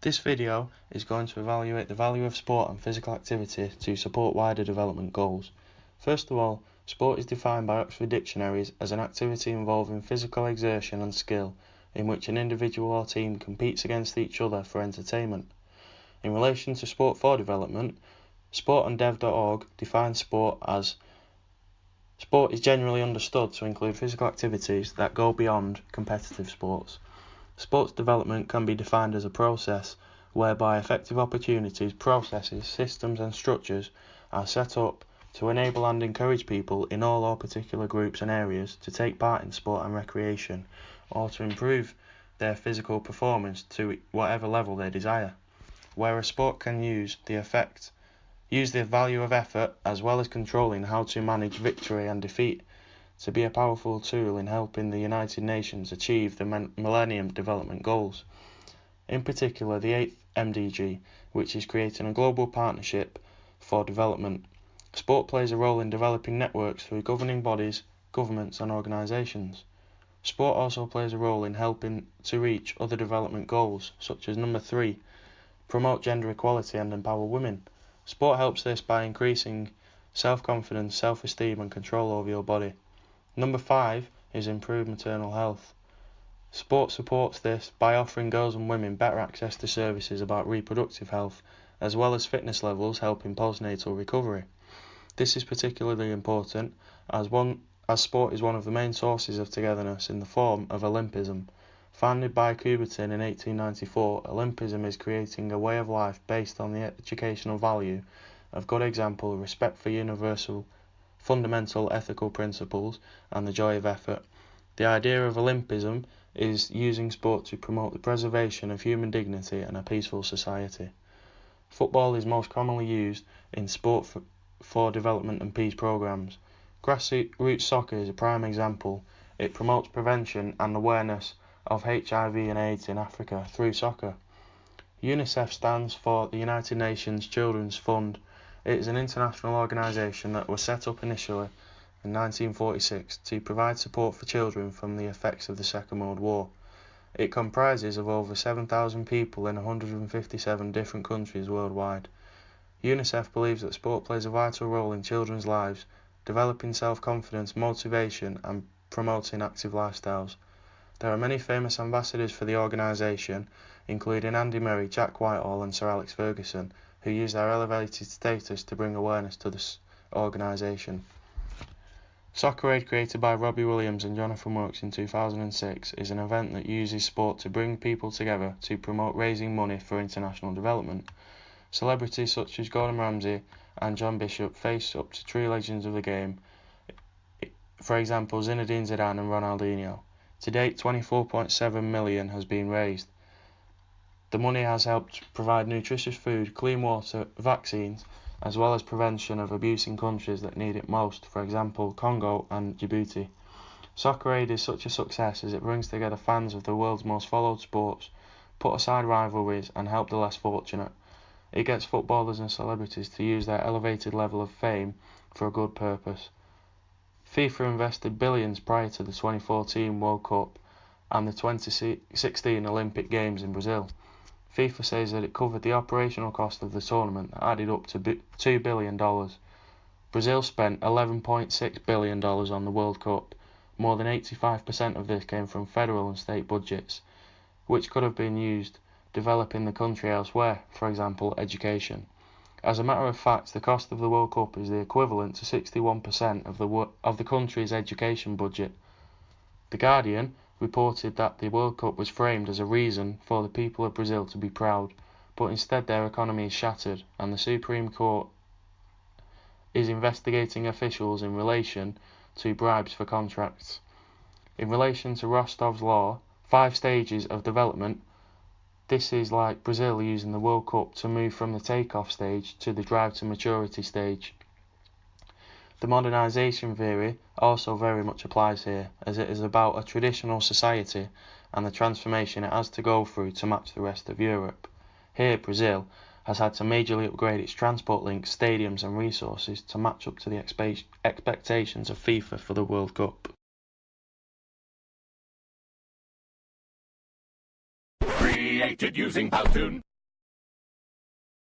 This video is going to evaluate the value of sport and physical activity to support wider development goals. First of all, sport is defined by Oxford Dictionaries as an activity involving physical exertion and skill, in which an individual or team competes against each other for entertainment. In relation to sport for development, sportanddev.org defines sport as sport is generally understood to include physical activities that go beyond competitive sports. Sports development can be defined as a process whereby effective opportunities, processes, systems and structures are set up to enable and encourage people in all or particular groups and areas to take part in sport and recreation, or to improve their physical performance to whatever level they desire. Where a sport can use the value of effort as well as controlling how to manage victory and defeat to be a powerful tool in helping the United Nations achieve the Millennium Development Goals. In particular, the 8th MDG, which is creating a global partnership for development. Sport plays a role in developing networks through governing bodies, governments and organisations. Sport also plays a role in helping to reach other development goals, such as number 3, promote gender equality and empower women. Sport helps this by increasing self-confidence, self-esteem and control over your body. Number 5 is improve maternal health. Sport supports this by offering girls and women better access to services about reproductive health, as well as fitness levels helping postnatal recovery. This is particularly important as sport is one of the main sources of togetherness in the form of Olympism. Founded by Coubertin in 1894, Olympism is creating a way of life based on the educational value of good example, respect for universal fundamental ethical principles, and the joy of effort. The idea of Olympism is using sport to promote the preservation of human dignity and a peaceful society. Football is most commonly used in sport for development and peace programs. Grassroots soccer is a prime example. It promotes prevention and awareness of HIV and AIDS in Africa through soccer. UNICEF stands for the United Nations Children's Fund. It is an international organisation that was set up initially in 1946 to provide support for children from the effects of the Second World War. It comprises of over 7,000 people in 157 different countries worldwide. UNICEF believes that sport plays a vital role in children's lives, developing self-confidence, motivation and promoting active lifestyles. There are many famous ambassadors for the organisation, including Andy Murray, Jack Whitehall and Sir Alex Ferguson, who use their elevated status to bring awareness to this organisation. Soccer Aid, created by Robbie Williams and Jonathan Wilkes in 2006, is an event that uses sport to bring people together to promote raising money for international development. Celebrities such as Gordon Ramsay and John Bishop face up to true legends of the game, for example Zinedine Zidane and Ronaldinho. To date, 24.7 million has been raised. The money has helped provide nutritious food, clean water, vaccines, as well as prevention of abuse in countries that need it most, for example Congo and Djibouti. Soccer Aid is such a success as it brings together fans of the world's most followed sports, put aside rivalries and help the less fortunate. It gets footballers and celebrities to use their elevated level of fame for a good purpose. FIFA invested billions prior to the 2014 World Cup and the 2016 Olympic Games in Brazil. FIFA says that it covered the operational cost of the tournament that added up to $2 billion. Brazil spent $11.6 billion on the World Cup. More than 85% of this came from federal and state budgets, which could have been used developing the country elsewhere, for example education. As a matter of fact, the cost of the World Cup is the equivalent to 61% of the country's education budget. The Guardian reported that the World Cup was framed as a reason for the people of Brazil to be proud, but instead their economy is shattered, and the Supreme Court is investigating officials in relation to bribes for contracts. In relation to Rostov's law, 5 stages of development, this is like Brazil using the World Cup to move from the take-off stage to the drive to maturity stage. The modernisation theory also very much applies here, as it is about a traditional society and the transformation it has to go through to match the rest of Europe. Here, Brazil has had to majorly upgrade its transport links, stadiums and resources to match up to the expectations of FIFA for the World Cup. Created using Powtoon.